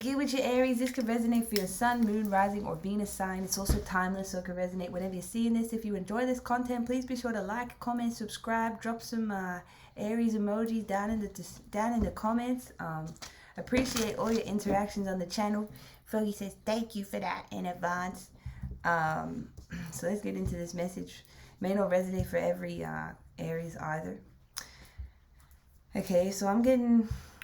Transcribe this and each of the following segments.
Get with your Aries. This could resonate for your sun, moon, rising, or Venus sign. It's also timeless, so it could resonate whenever you're seeing this. If you enjoy this content, please be sure to like, comment, subscribe, drop some Aries emojis down in the comments. Appreciate all your interactions on the channel. Froggy says thank you for that in advance. So let's get into this message. May not resonate for every Aries either. Okay, so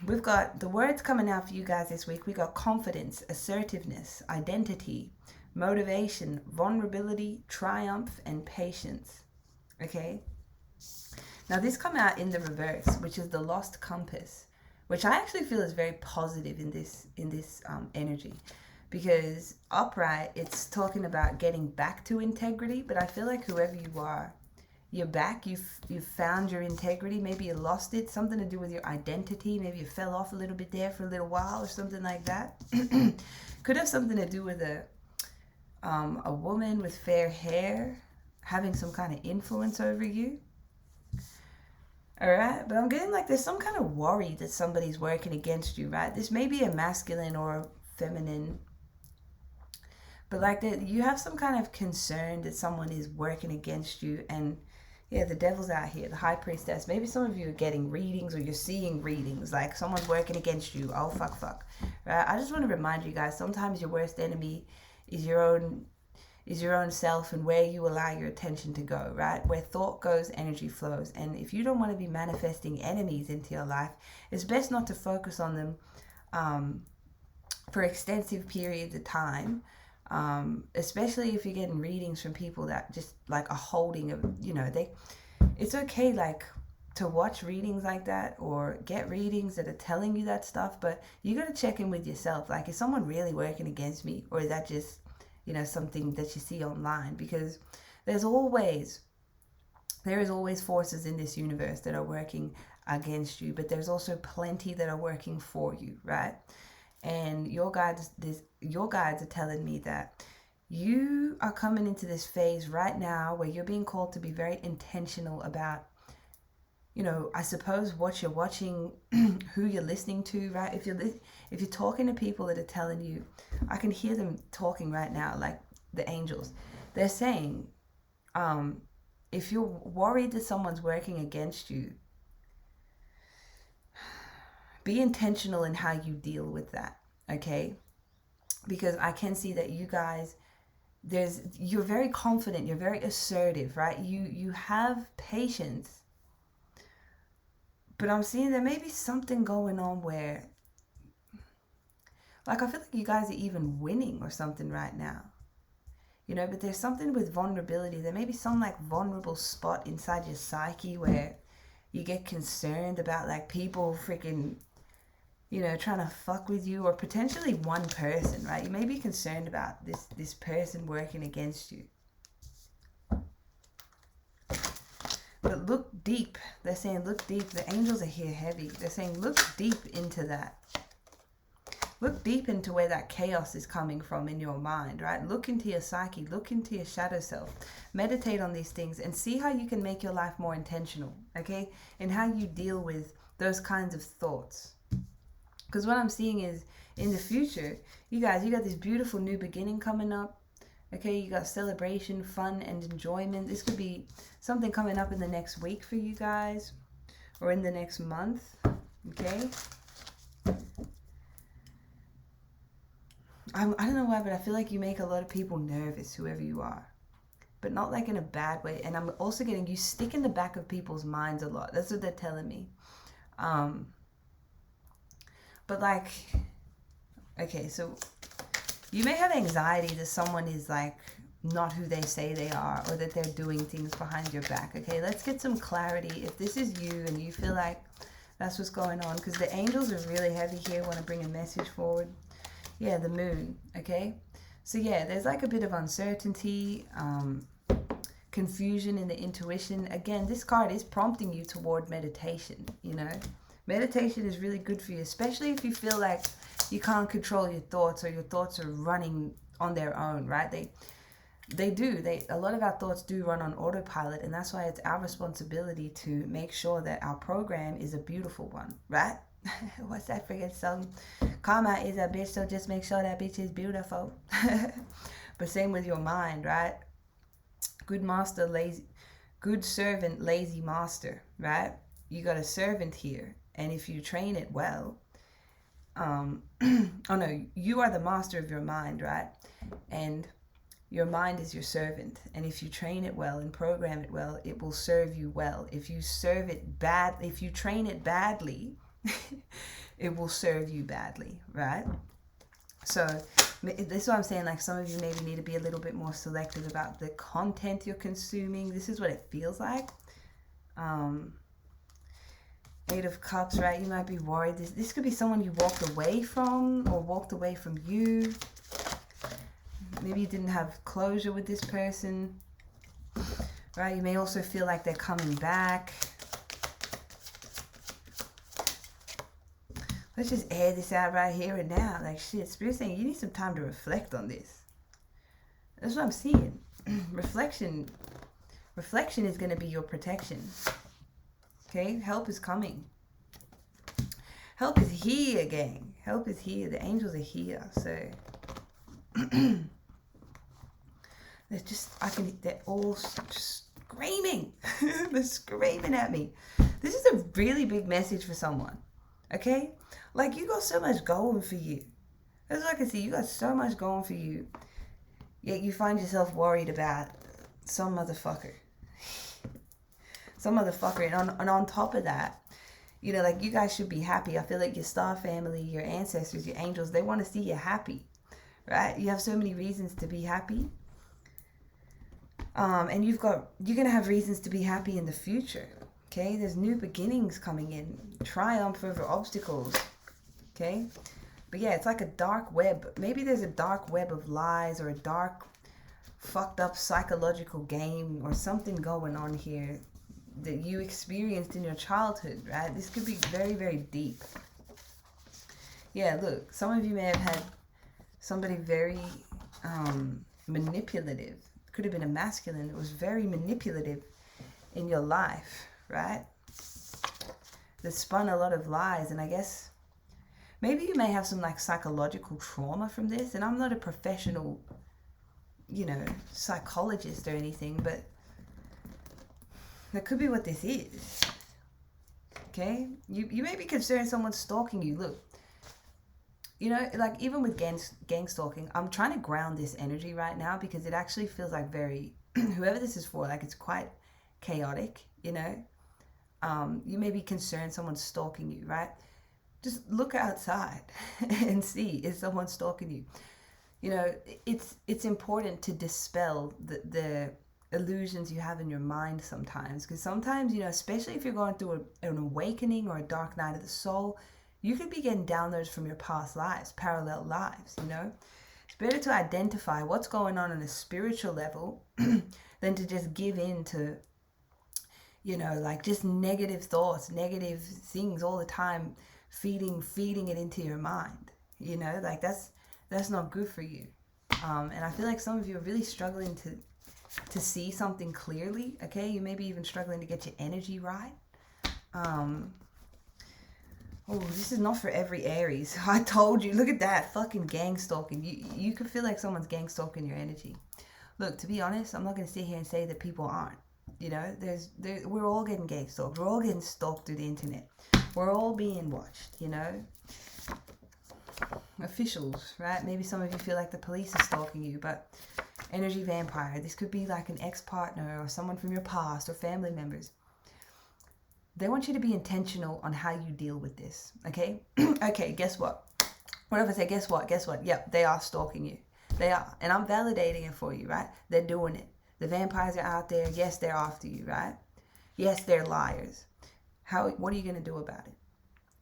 we've got the words coming out for you guys this week. We got confidence, assertiveness, identity, motivation, vulnerability, triumph, and patience. Okay. Now this come out in the reverse, which is the lost compass, which I actually feel is very positive in this energy, because upright, it's talking about getting back to integrity. But I feel like whoever you are, you're back, you've found your integrity. Maybe you lost it, something to do with your identity. Maybe you fell off a little bit there for a little while or something like that. Could have something to do with a woman with fair hair having some kind of influence over you. All right, but I'm getting like there's some kind of worry that somebody's working against you, right? This may be a masculine or a feminine, but like that you have some kind of concern that someone is working against you. And yeah, the devil's out here, the high priestess. Maybe some of you are getting readings or you're seeing readings, like someone's working against you. Oh, fuck. Right? I just want to remind you guys, sometimes your worst enemy is your own self, and where you allow your attention to go, right? Where thought goes, energy flows. And if you don't want to be manifesting enemies into your life, it's best not to focus on them for extensive periods of time. Especially if you're getting readings from people that just like are holding it's okay like to watch readings like that or get readings that are telling you that stuff, but you got to check in with yourself. Like, is someone really working against me, or is that just something that you see online? Because there is always forces in this universe that are working against you, but there's also plenty that are working for you, right? And your guides are telling me that you are coming into this phase right now where you're being called to be very intentional about, I suppose what you're watching, who you're listening to, right? If you're talking to people that are telling you, I can hear them talking right now, like the angels. They're saying, if you're worried that someone's working against you, be intentional in how you deal with that, okay? Because I can see that you guys, you're very confident, you're very assertive, right? You have patience. But I'm seeing there may be something going on where, like, I feel like you guys are even winning or something right now. But there's something with vulnerability. There may be some like vulnerable spot inside your psyche where you get concerned about like people freaking trying to fuck with you, or potentially one person, right? You may be concerned about this person working against you. But look deep. They're saying look deep. The angels are here heavy. They're saying look deep into that. Look deep into where that chaos is coming from in your mind, right? Look into your psyche. Look into your shadow self. Meditate on these things and see how you can make your life more intentional, okay? And how you deal with those kinds of thoughts. Because what I'm seeing is, in the future, you got this beautiful new beginning coming up. Okay, you got celebration, fun, and enjoyment. This could be something coming up in the next week for you guys, or in the next month. Okay. I don't know why, but I feel like you make a lot of people nervous, whoever you are. But not like in a bad way. And I'm also getting you stick in the back of people's minds a lot. That's what they're telling me. But like, okay, so you may have anxiety that someone is like not who they say they are, or that they're doing things behind your back. Okay, let's get some clarity. If this is you and you feel like that's what's going on, because the angels are really heavy here, want to bring a message forward. Yeah, the moon. Okay, so yeah, there's like a bit of uncertainty, confusion in the intuition. Again, this card is prompting you toward meditation. Meditation is really good for you, especially if you feel like you can't control your thoughts, or your thoughts are running on their own, right? A lot of our thoughts do run on autopilot, and that's why it's our responsibility to make sure that our program is a beautiful one, right? What's that friggin' song? Karma is a bitch, so just make sure that bitch is beautiful. But same with your mind, right? Good master, lazy. Good servant, lazy master, right? You got a servant here, and if you train it well, oh no, you are the master of your mind, right? And your mind is your servant, and if you train it well and program it well, it will serve you well. If you serve it bad, if you train it badly, it will serve you badly, right? So this is what I'm saying, like some of you maybe need to be a little bit more selective about the content you're consuming. This is what it feels like. Eight of Cups, right? You might be worried. This could be someone you walked away from or walked away from you. Maybe you didn't have closure with this person, right? You may also feel like they're coming back. Let's just air this out right here and now. Like, shit, Spirit's saying you need some time to reflect on this. That's what I'm seeing. Reflection is going to be your protection. Okay? Help is coming. Help is here, gang. Help is here. The angels are here. So, they're all just screaming. They're screaming at me. This is a really big message for someone. Okay? Like, you got so much going for you. That's what I can see. You got so much going for you. Yet you find yourself worried about some motherfucker. Some motherfucker. And on top of that, you know, like, you guys should be happy. I feel like your star family, your ancestors, your angels, they want to see you happy. Right? You have so many reasons to be happy. And you're going to have reasons to be happy in the future. Okay? There's new beginnings coming in. Triumph over obstacles. Okay? But yeah, it's like a dark web. Maybe there's a dark web of lies or a dark, fucked up psychological game or something going on here that you experienced in your childhood, right? This could be very, very deep. Yeah, look, some of you may have had somebody very manipulative. Could have been a masculine that was very manipulative in your life, right? That spun a lot of lies. And I guess maybe you may have some like psychological trauma from this. And I'm not a professional, you know, psychologist or anything, but that could be what this is. Okay? You may be concerned someone's stalking you. Look, you know, like even with gang stalking, I'm trying to ground this energy right now because it actually feels like very, whoever this is for, like it's quite chaotic, you know. You may be concerned someone's stalking you, right? Just look outside and see, is someone stalking you? You know, it's important to dispel the illusions you have in your mind sometimes, because sometimes, you know, especially if you're going through an awakening or a dark night of the soul, you could be getting downloads from your past lives, parallel lives, you know. It's better to identify what's going on a spiritual level than to just give in to, you know, like just negative thoughts, negative things all the time, feeding it into your mind, you know, like that's not good for you. And I feel like some of you are really struggling to see something clearly, okay? You may be even struggling to get your energy right. Oh, this is not for every Aries. I told you, look at that, fucking gang stalking. You could feel like someone's gang stalking your energy. Look, to be honest, I'm not going to sit here and say that people aren't. You know, we're all getting gang stalked. We're all getting stalked through the internet. We're all being watched, you know. Officials, right? Maybe some of you feel like the police are stalking you, but energy vampire, this could be like an ex-partner or someone from your past or family members. They want you to be intentional on how you deal with this, okay? Okay, guess what? What if I say, guess what? Yep, they are stalking you. They are. And I'm validating it for you, right? They're doing it. The vampires are out there. Yes, they're after you, right? Yes, they're liars. What are you going to do about it?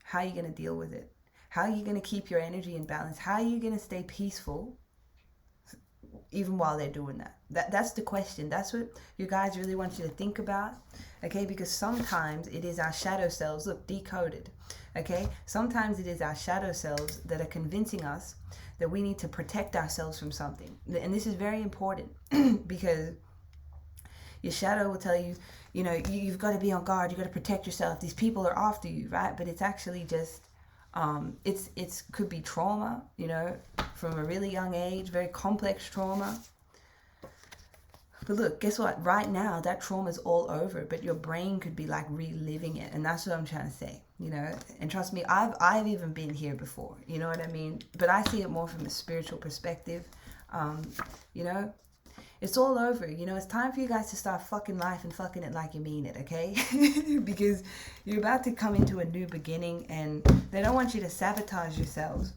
How are you going to deal with it? How are you going to keep your energy in balance? How are you going to stay peaceful even while they're doing that? That's the question. That's what you guys really want you to think about, okay? Because sometimes it is our shadow selves, look, decoded, okay? Sometimes it is our shadow selves that are convincing us that we need to protect ourselves from something. And this is very important because your shadow will tell you, you know, you've got to be on guard. You've got to protect yourself. These people are after you, right? But it's actually just It's could be trauma, you know, from a really young age, very complex trauma. But look, guess what? Right now, that trauma is all over, but your brain could be like reliving it, and that's what I'm trying to say, you know. And trust me, I've even been here before, you know what I mean? But I see it more from a spiritual perspective, you know. It's all over, you know. It's time for you guys to start fucking life and fucking it like you mean it, okay? Because you're about to come into a new beginning, and they don't want you to sabotage yourselves.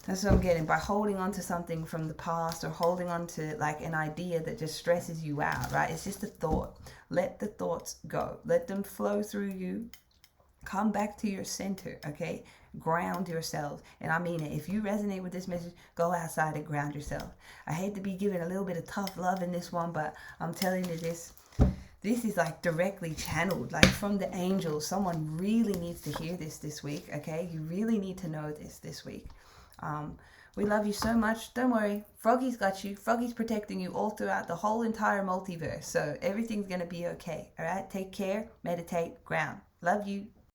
That's what I'm getting by holding on to something from the past, or holding on to like an idea that just stresses you out, right? It's just a thought. Let the thoughts go. Let them flow through you. Come back to your center, okay? Ground yourself. And I mean it. If you resonate with this message, go outside and ground yourself. I hate to be giving a little bit of tough love in this one, but I'm telling you this is like directly channeled, like from the angels. Someone really needs to hear this week, okay? You really need to know this week. We love you so much. Don't worry. Froggy's got you. Froggy's protecting you all throughout the whole entire multiverse. So everything's going to be okay. All right? Take care. Meditate. Ground. Love you.